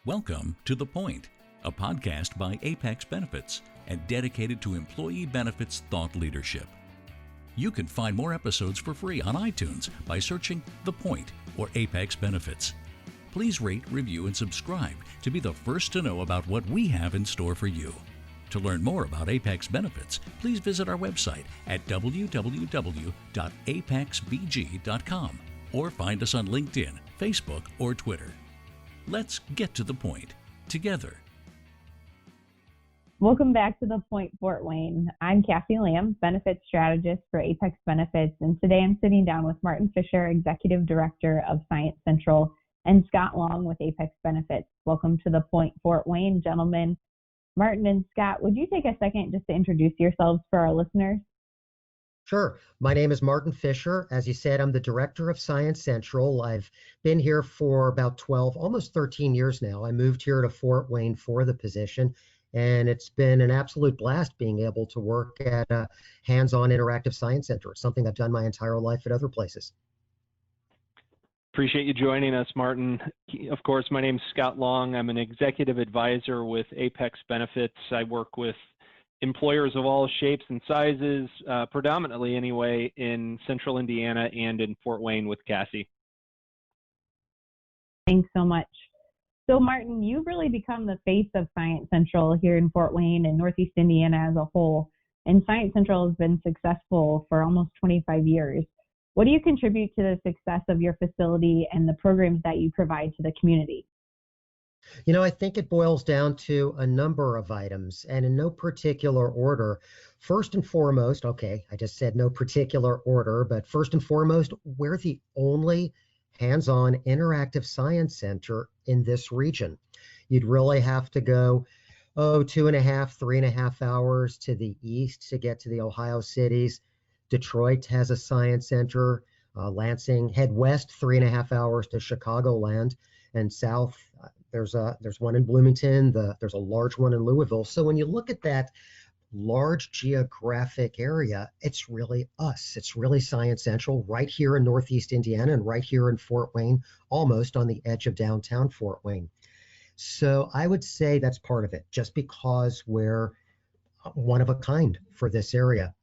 Welcome to The Point, a podcast by Apex Benefits and dedicated to employee benefits thought leadership. You can find more episodes for free on iTunes by searching The Point or Apex Benefits. Please rate, review, and subscribe to be the first to know about what we have in store for you. To learn more about Apex Benefits, please visit our website at www.apexbg.com or find us on LinkedIn, Facebook, or Twitter. Let's get to the point together. Welcome back to The Point, Fort Wayne. I'm Kassee, Lamm, Benefits Strategist for Apex Benefits, and today I'm sitting down with Martin Fisher, Executive Director of Science Central, and Scott Long with Apex Benefits. Welcome to The Point, Fort Wayne, gentlemen. Martin and Scott, would you take a second just to introduce yourselves for our listeners? Sure. My name is Martin Fisher. As you said, I'm the Director of Science Central. I've been here for about 12, almost 13 years now. I moved here to Fort Wayne for the position, and it's been an absolute blast being able to work at a hands-on interactive science center. It's something I've done my entire life at other places. Appreciate you joining us, Martin. Of course, my name's Scott Long. I'm an executive advisor with Apex Benefits. I work with employers of all shapes and sizes, predominantly anyway, in central Indiana and in Fort Wayne with Kassee. Thanks so much. So Martin, you've really become the face of Science Central here in Fort Wayne and Northeast Indiana as a whole. And Science Central has been successful for almost 25 years. What do you contribute to the success of your facility and the programs that you provide to the community? You know, I think it boils down to a number of items, and in no particular order. First and foremost, I just said no particular order, but first and foremost, we're the only hands-on interactive science center in this region. You'd really have to go, 2.5, 3.5 hours to the east to get to the Ohio cities. Detroit has a science center. Lansing, head west 3.5 hours to Chicagoland, and south there's one in Bloomington. There's a large one in Louisville. So when you look at that large geographic area, it's really us. It's really Science Central right here in Northeast Indiana and right here in Fort Wayne, almost on the edge of downtown Fort Wayne. So I would say that's part of it, just because we're one of a kind for this area.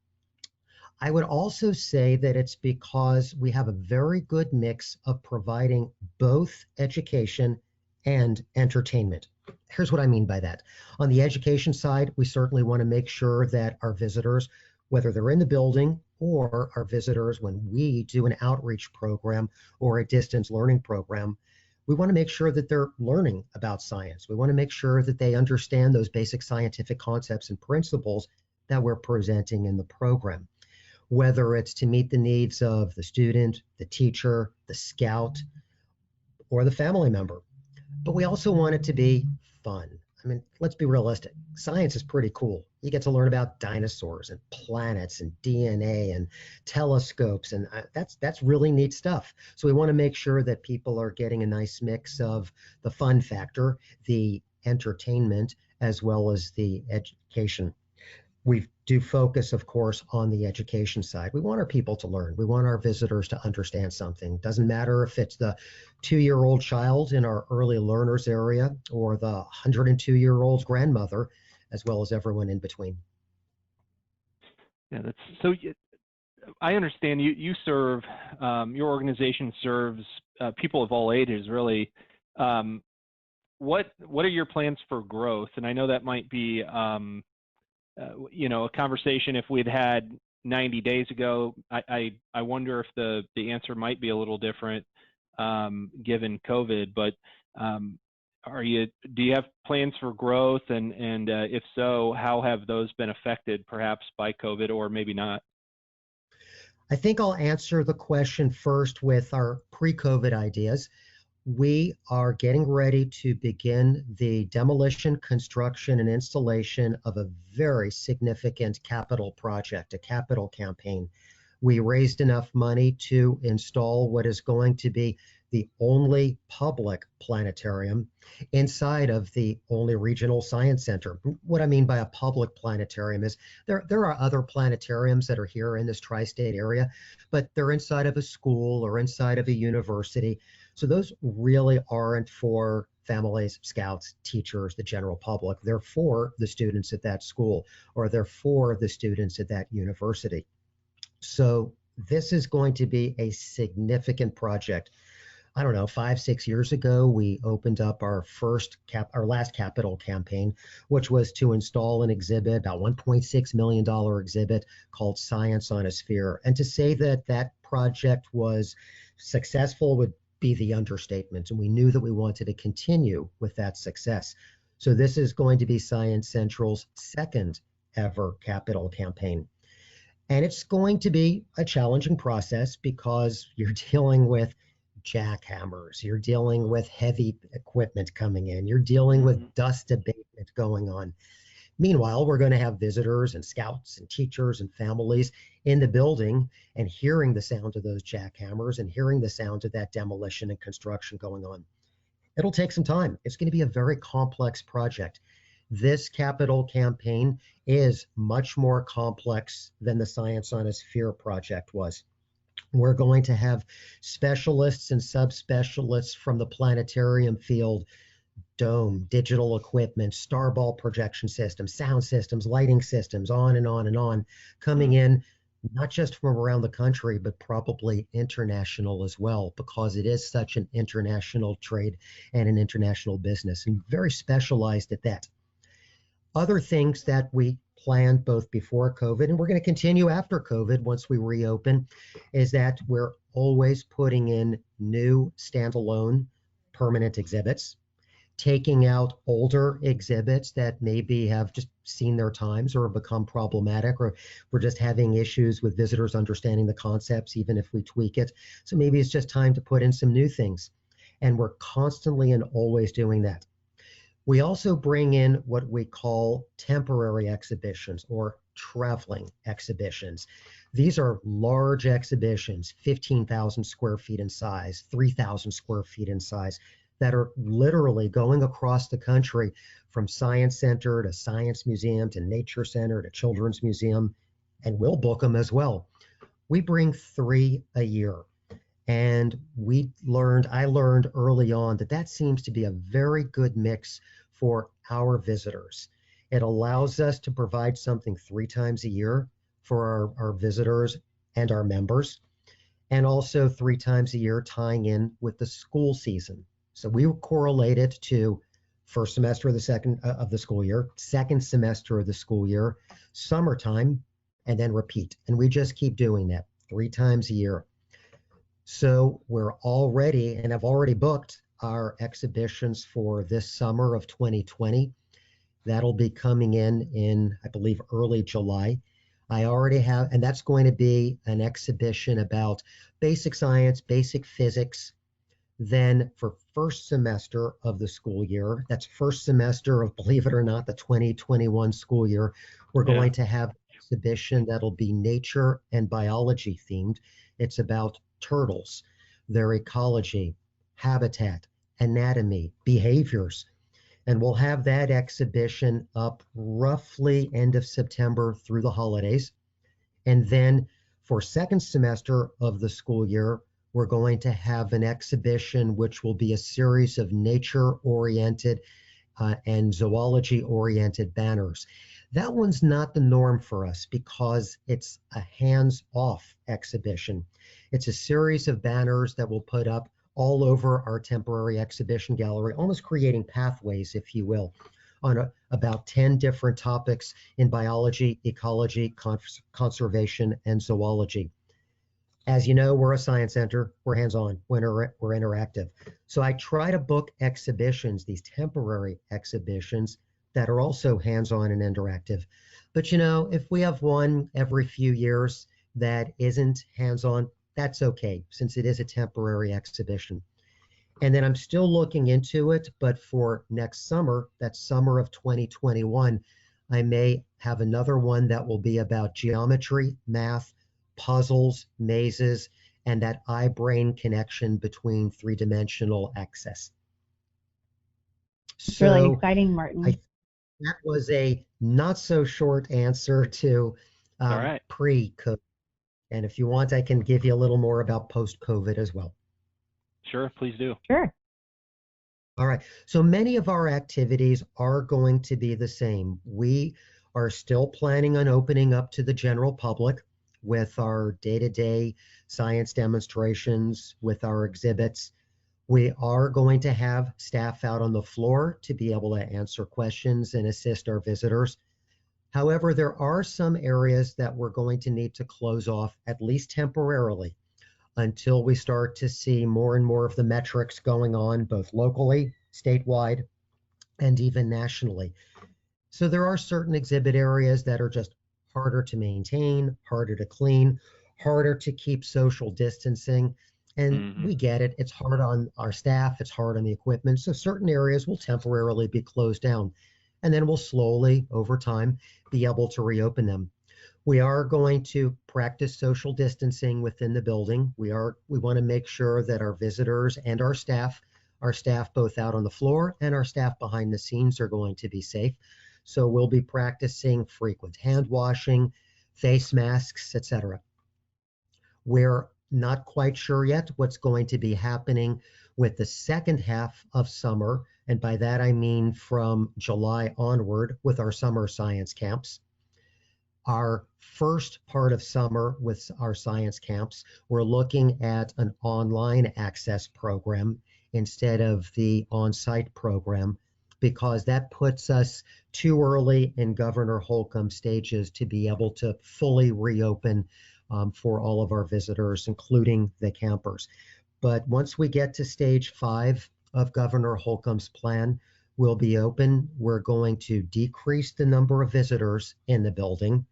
I would also say that it's because we have a very good mix of providing both education and entertainment. Here's what I mean by that. On the education side, we certainly want to make sure that our visitors, whether they're in the building or our visitors when we do an outreach program or a distance learning program, we want to make sure that they're learning about science. We want to make sure that they understand those basic scientific concepts and principles that we're presenting in the program, whether it's to meet the needs of the student, the teacher, the scout, or the family member. But we also want it to be fun. I mean, let's be realistic. Science is pretty cool. You get to learn about dinosaurs and planets and DNA and telescopes, and that's really neat stuff. So we want to make sure that people are getting a nice mix of the fun factor, the entertainment, as well as the education. We do focus, of course, on the education side. We want our people to learn. We want our visitors to understand something. Doesn't matter if it's the 2-year-old child in our early learners area or the 102-year-old grandmother, as well as everyone in between. Yeah, I understand you serve, your organization serves people of all ages, really. What are your plans for growth? And I know that might be a conversation if we'd had 90 days ago. I wonder if the answer might be a little different given COVID, but do you have plans for growth, and if so, how have those been affected perhaps by COVID or maybe not? I think I'll answer the question first with our pre-COVID ideas. We are getting ready to begin the demolition, construction, and installation of a very significant capital project, a capital campaign. We raised enough money to install what is going to be the only public planetarium inside of the only regional science center. What I mean by a public planetarium is there are other planetariums that are here in this tri-state area, but they're inside of a school or inside of a university. So those really aren't for families, scouts, teachers, the general public. They're for the students at that school, or they're for the students at that university. So this is going to be a significant project. I don't know, 5, 6 years ago, we opened up our last capital campaign, which was to install an exhibit, about $1.6 million exhibit called Science on a Sphere. And to say that that project was successful would be the understatement. And we knew that we wanted to continue with that success. So this is going to be Science Central's second ever capital campaign. And it's going to be a challenging process because you're dealing with jackhammers, you're dealing with heavy equipment coming in, you're dealing with dust abatement going on. Meanwhile, we're going to have visitors and scouts and teachers and families in the building and hearing the sound of those jackhammers and hearing the sound of that demolition and construction going on. It'll take some time. It's going to be a very complex project. This capital campaign is much more complex than the Science on a Sphere project was. We're going to have specialists and subspecialists from the planetarium field, dome, digital equipment, starball projection systems, sound systems, lighting systems, on and on and on, coming in not just from around the country, but probably international as well, because it is such an international trade and an international business, and very specialized at that. Other things that we planned both before COVID and we're going to continue after COVID once we reopen is that we're always putting in new standalone permanent exhibits, taking out older exhibits that maybe have just seen their times or become problematic, or we're just having issues with visitors understanding the concepts, even if we tweak it. So maybe it's just time to put in some new things. And we're constantly and always doing that. We also bring in what we call temporary exhibitions or traveling exhibitions. These are large exhibitions, 15,000 square feet in size, 3,000 square feet in size, that are literally going across the country from Science Center to Science Museum to Nature Center to Children's Museum, and we'll book them as well. We bring 3 a year. And I learned early on that that seems to be a very good mix for our visitors. It allows us to provide something 3 times a year for our visitors and our members, and also 3 times a year tying in with the school season. So we correlate it to first semester of the school year, second semester of the school year, summertime, and then repeat. And we just keep doing that 3 times a year. So we're already, and I've already booked our exhibitions for this summer of 2020. That'll be coming in, I believe, early July. I already have, and that's going to be an exhibition about basic science, basic physics. Then for first semester of the school year, that's first semester of, believe it or not, the 2021 school year, we're going to have an exhibition that'll be nature and biology themed. It's about turtles, their ecology, habitat, anatomy, behaviors. And we'll have that exhibition up roughly end of September through the holidays. And then for second semester of the school year, we're going to have an exhibition which will be a series of nature-oriented and zoology-oriented banners. That one's not the norm for us because it's a hands-off exhibition. It's a series of banners that we'll put up all over our temporary exhibition gallery, almost creating pathways, if you will, on about 10 different topics in biology, ecology, conservation, and zoology. As you know, we're a science center, we're hands-on, we're interactive. So I try to book exhibitions, these temporary exhibitions, that are also hands-on and interactive. But if we have one every few years that isn't hands-on, that's okay, since it is a temporary exhibition. And then I'm still looking into it, but for next summer, that summer of 2021, I may have another one that will be about geometry, math, puzzles, mazes, and that eye-brain connection between three-dimensional access. It's really exciting, Martin. That was a not so short answer to pre-COVID. And if you want, I can give you a little more about post-COVID as well. Sure, please do. Sure. All right. So many of our activities are going to be the same. We are still planning on opening up to the general public with our day-to-day science demonstrations, with our exhibits. We are going to have staff out on the floor to be able to answer questions and assist our visitors. However, there are some areas that we're going to need to close off, at least temporarily, until we start to see more and more of the metrics going on, both locally, statewide, and even nationally. So there are certain exhibit areas that are just harder to maintain, harder to clean, harder to keep social distancing. And Mm-hmm. we get it. It's hard on our staff, it's hard on the equipment. So certain areas will temporarily be closed down. And then we'll slowly, over time, be able to reopen them. We are going to practice social distancing within the building. We want to make sure that our visitors and our staff both out on the floor and our staff behind the scenes are going to be safe. So we'll be practicing frequent hand washing, face masks, etc. We're not quite sure yet what's going to be happening with the second half of summer, and by that I mean from July onward with our summer science camps. Our first part of summer with our science camps, we're looking at an online access program instead of the on-site program, because that puts us too early in Governor Holcomb's stages to be able to fully reopen for all of our visitors, including the campers. But once we get to stage 5 of Governor Holcomb's plan, we'll be open. We're going to decrease the number of visitors in the building,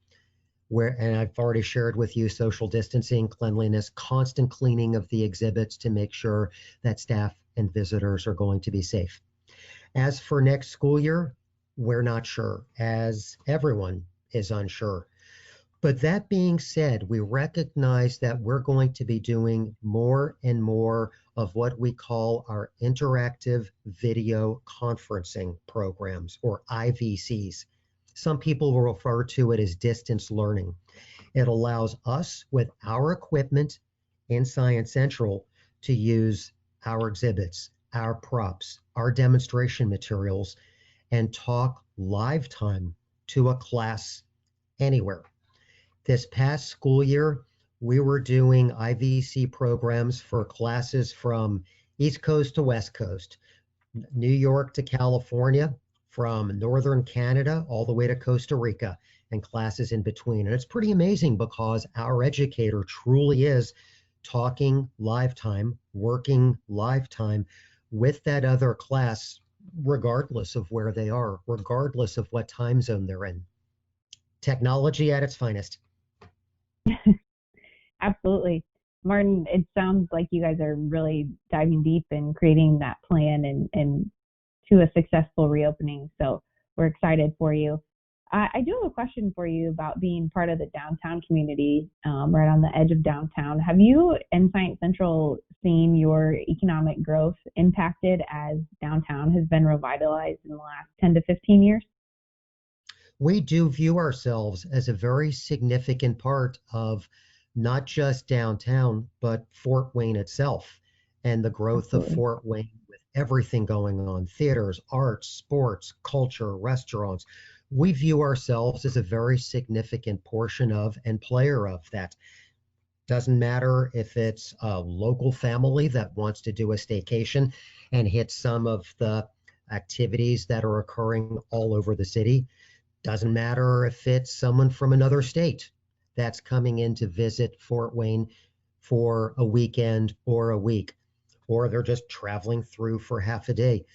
and I've already shared with you social distancing, cleanliness, constant cleaning of the exhibits to make sure that staff and visitors are going to be safe. As for next school year, we're not sure, as everyone is unsure. But that being said, we recognize that we're going to be doing more and more of what we call our interactive video conferencing programs, or IVCs. Some people will refer to it as distance learning. It allows us, with our equipment in Science Central, to use our exhibits, our props, our demonstration materials, and talk live time to a class anywhere. This past school year, we were doing IVC programs for classes from East Coast to West Coast, New York to California, from Northern Canada all the way to Costa Rica, and classes in between. And it's pretty amazing because our educator truly is talking live time, working live time with that other class, regardless of where they are, regardless of what time zone they're in. Technology at its finest. Absolutely. Martin, it sounds like you guys are really diving deep in creating that plan and to a successful reopening. So we're excited for you. I do have a question for you about being part of the downtown community, right on the edge of downtown. Have you and Science Central seen your economic growth impacted as downtown has been revitalized in the last 10 to 15 years? We do view ourselves as a very significant part of not just downtown, but Fort Wayne itself and the growth Absolutely. of Fort Wayne with everything going on, theaters, arts, sports, culture, restaurants. We view ourselves as a very significant portion of and player of that. Doesn't matter if it's a local family that wants to do a staycation and hit some of the activities that are occurring all over the city. Doesn't matter if it's someone from another state that's coming in to visit Fort Wayne for a weekend or a week, or they're just traveling through for half a day.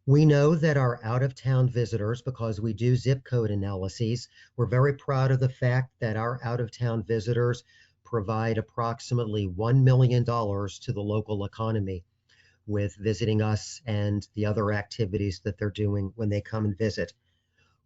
We know that our out-of-town visitors, because we do zip code analyses, we're very proud of the fact that our out-of-town visitors provide approximately $1 million to the local economy with visiting us and the other activities that they're doing when they come and visit.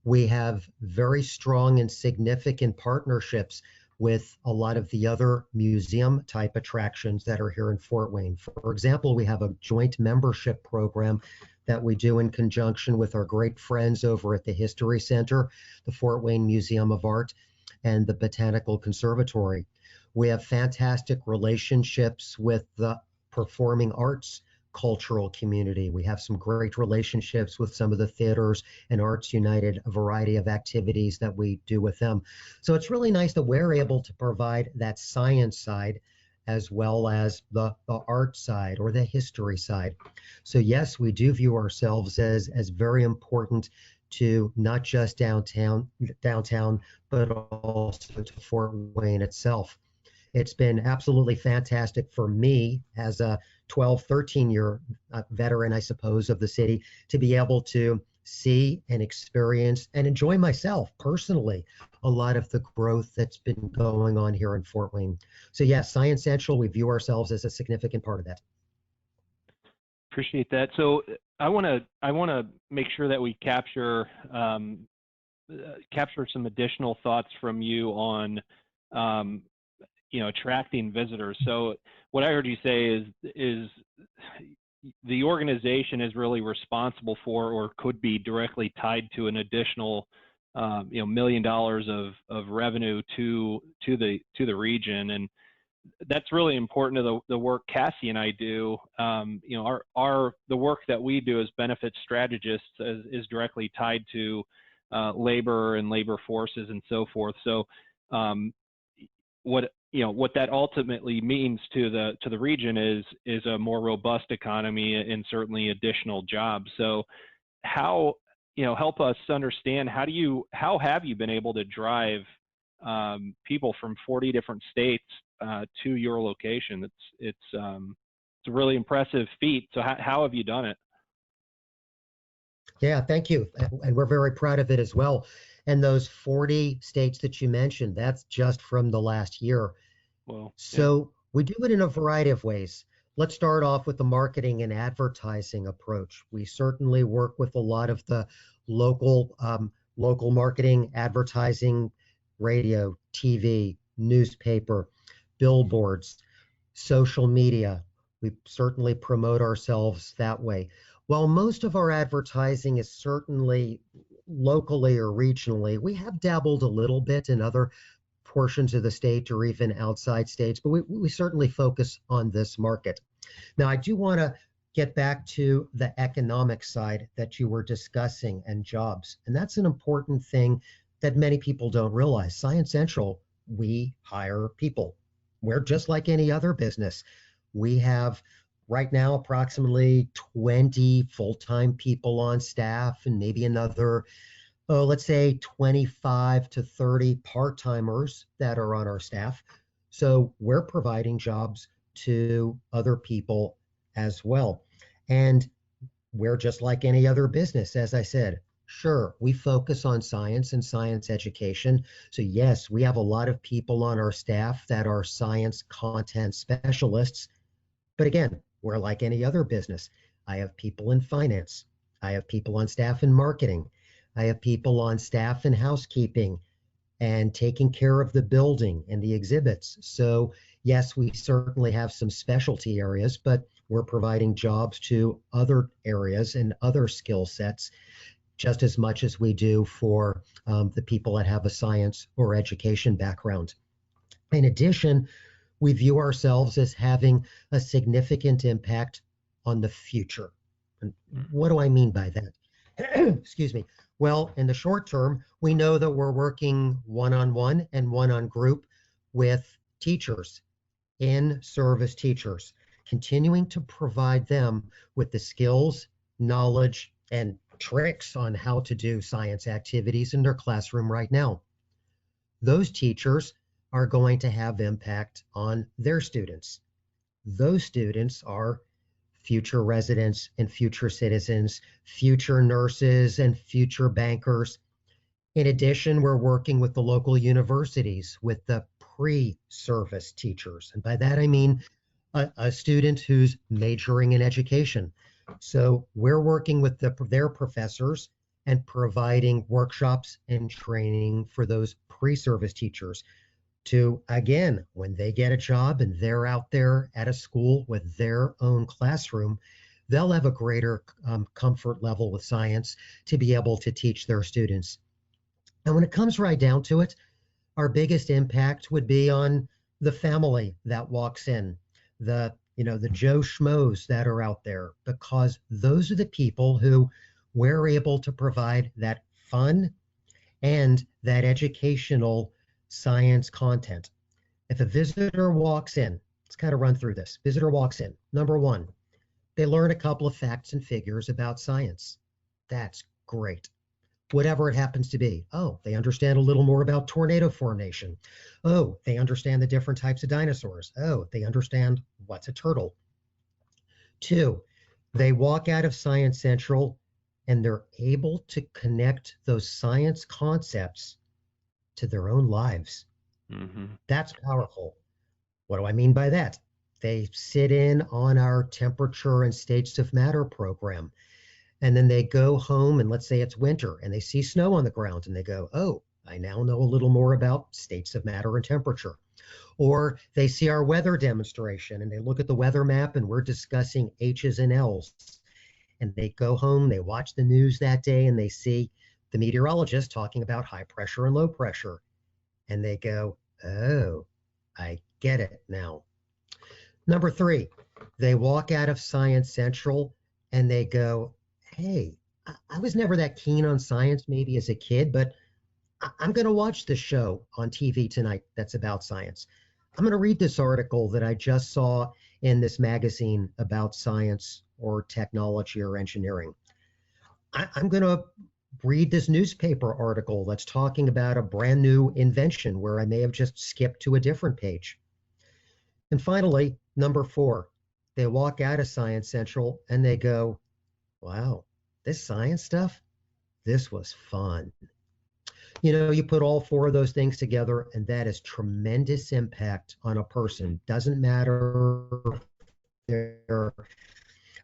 We have very strong and significant partnerships with a lot of the other museum type attractions that are here in Fort Wayne. For example, we have a joint membership program that we do in conjunction with our great friends over at the History Center, the Fort Wayne Museum of Art, and the Botanical Conservatory. We have fantastic relationships with the performing arts cultural community. We have some great relationships with some of the theaters and Arts United, a variety of activities that we do with them. So it's really nice that we're able to provide that science side as well as the art side or the history side. So yes, we do view ourselves as very important to not just downtown, but also to Fort Wayne itself. It's been absolutely fantastic for me as a 12, 13-year veteran, I suppose, of the city to be able to see and experience and enjoy myself personally a lot of the growth that's been going on here in Fort Wayne. So yes, Science Central, we view ourselves as a significant part of that. Appreciate that. So I want to make sure that we capture some additional thoughts from you on attracting visitors. So what I heard you say is the organization is really responsible for, or could be directly tied to, an additional $1 million of revenue to the region, and that's really important to the work Kassee and I do. The work that we do as benefits strategists is directly tied to labor and labor forces and so forth. So what that ultimately means to the region is a more robust economy and certainly additional jobs. So how, help us understand, how have you been able to drive people from 40 different states to your location? It's a really impressive feat. So how have you done it? Yeah, thank you. And we're very proud of it as well. And those 40 states that you mentioned, that's just from the last year. Well, so we do it in a variety of ways. Let's start off with the marketing and advertising approach. We certainly work with a lot of the local marketing, advertising, radio, TV, newspaper, billboards, social media. We certainly promote ourselves that way. While most of our advertising is certainly locally or regionally, we have dabbled a little bit in other portions of the state or even outside states, but we certainly focus on this market. Now, I do want to get back to the economic side that you were discussing and jobs. And that's an important thing that many people don't realize. Science Central, we hire people. We're just like any other business. We have right now approximately 20 full-time people on staff and maybe another, let's say 25 to 30 part-timers that are on our staff. So we're providing jobs to other people as well. And we're just like any other business, as I said. Sure, we focus on science and science education. So yes, we have a lot of people on our staff that are science content specialists. But again, we're like any other business. I have people in finance. I have people on staff in marketing. I have people on staff in housekeeping and taking care of the building and the exhibits. So yes, we certainly have some specialty areas, but we're providing jobs to other areas and other skill sets just as much as we do for the people that have a science or education background. In addition, we view ourselves as having a significant impact on the future. And what do I mean by that? Excuse me. Well, in the short term, we know that we're working one-on-one and one-on-group with teachers, in-service teachers, continuing to provide them with the skills, knowledge, and tricks on how to do science activities in their classroom right now. Those teachers are going to have impact on their students. Those students are future residents and future citizens, future nurses and future bankers. In addition, we're working with the local universities with the pre-service teachers. And by that, I mean a student who's majoring in education. So we're working with their professors and providing workshops and training for those pre-service teachers to, again, when they get a job and they're out there at a school with their own classroom, they'll have a greater comfort level with science to be able to teach their students. And when it comes right down to it, our biggest impact would be on the family that walks in, the the Joe Schmoes that are out there, because those are the people who we're able to provide that fun and that educational science content. If a visitor walks in, let's kind of run through this. Visitor walks in. Number one, they learn a couple of facts and figures about science. That's great. Whatever it happens to be. Oh, they understand a little more about tornado formation. Oh, they understand the different types of dinosaurs. Oh, they understand what's a turtle. Two, they walk out of Science Central and they're able to connect those science concepts to their own lives. Mm-hmm. That's powerful. What do I mean by that? They sit in on our temperature and states of matter program, and then they go home, and let's say it's winter and they see snow on the ground and they go, oh, I now know a little more about states of matter and temperature. Or they see our weather demonstration and they look at the weather map and we're discussing H's and L's. And they go home, they watch the news that day and they see the meteorologist talking about high pressure and low pressure. And they go, oh, I get it now. Number three, they walk out of Science Central and they go, hey, I was never that keen on science maybe as a kid, but I'm going to watch this show on TV tonight that's about science. I'm going to read this article that I just saw in this magazine about science or technology or engineering. I'm going to read this newspaper article that's talking about a brand new invention where I may have just skipped to a different page. And finally, number four, they walk out of Science Central and they go, wow, this science stuff, this was fun. You put all four of those things together, and that is tremendous impact on a person. Doesn't matter if they're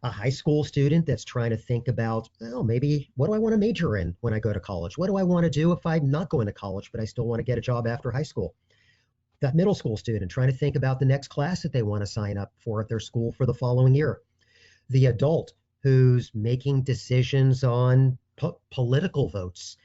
a high school student that's trying to think about, oh, maybe what do I want to major in when I go to college? What do I want to do if I'm not going to college, but I still want to get a job after high school? That middle school student trying to think about the next class that they want to sign up for at their school for the following year. The adult who's making decisions on political votes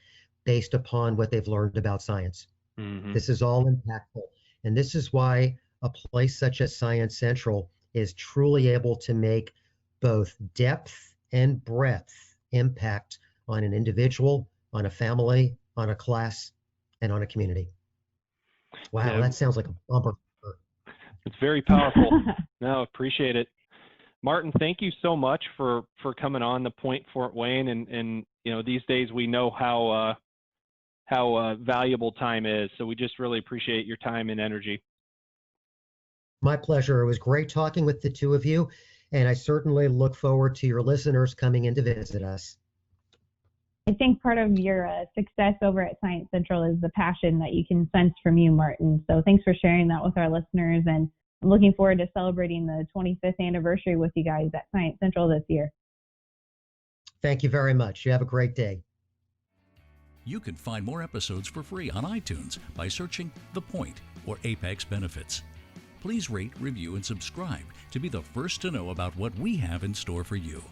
based upon what they've learned about science. Mm-hmm. This is all impactful. And this is why a place such as Science Central is truly able to make both depth and breadth impact on an individual, on a family, on a class, and on a community. Wow, Yeah. that sounds like a bumper. It's very powerful. No, appreciate it. Martin, thank you so much for coming on the Point Fort Wayne. And these days we know how valuable time is. So we just really appreciate your time and energy. My pleasure. It was great talking with the two of you. And I certainly look forward to your listeners coming in to visit us. I think part of your success over at Science Central is the passion that you can sense from you, Martin. So thanks for sharing that with our listeners. And I'm looking forward to celebrating the 25th anniversary with you guys at Science Central this year. Thank you very much. You have a great day. You can find more episodes for free on iTunes by searching The Point or Apex Benefits. Please rate, review, and subscribe to be the first to know about what we have in store for you.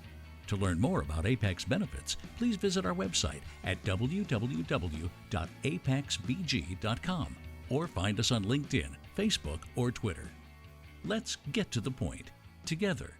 To learn more about Apex Benefits, please visit our website at www.apexbg.com or find us on LinkedIn, Facebook, or Twitter. Let's get to the point together.